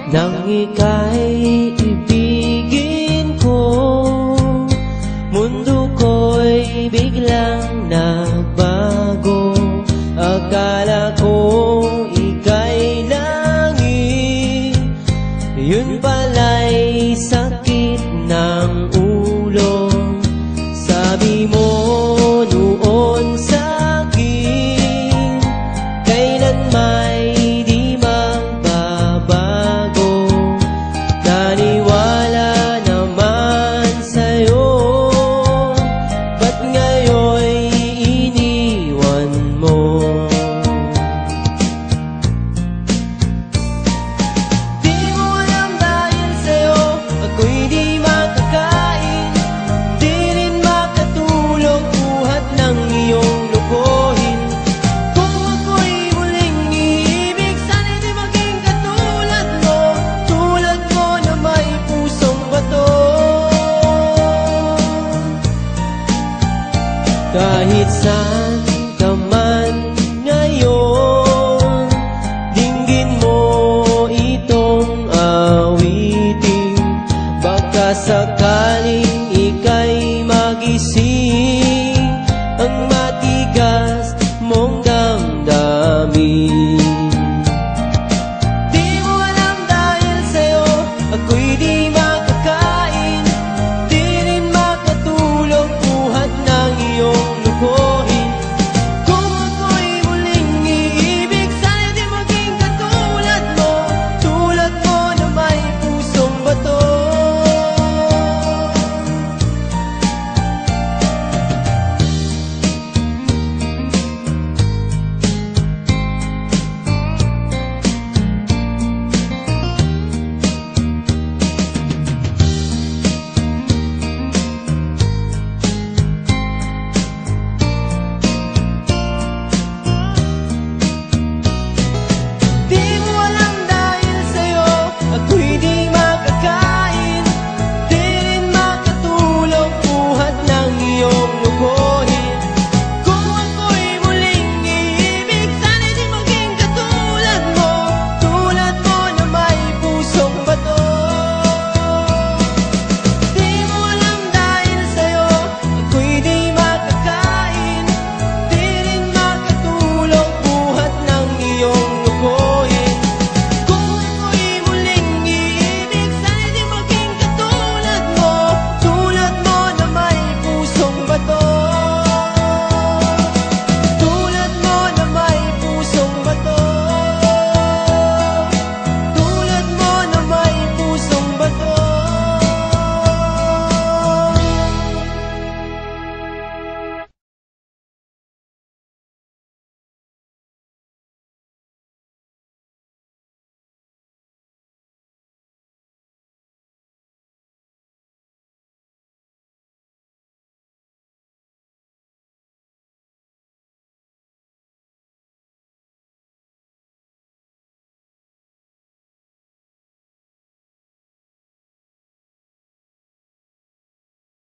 Nang ika'y ibigin ko, mundo ko'y biglang nagbago. Akala ko ika'y langit, yun pala'y sakit ng ulo. Sabi mo noon sa'kin, kailan may di magbabago. Naniwala naman sa'yo, ba't ngayon'y iniwan mo? Di mo alam dahil sa'yo ako'y di makakain, di rin makatulog buhat ng iyong lokohin. Kung ako'y muling iibig, sana'y di maging katulad mo, tulad mo na may pusong bato. Kahit saan ka man ngayon, dinggin mo itong awitin, baka sa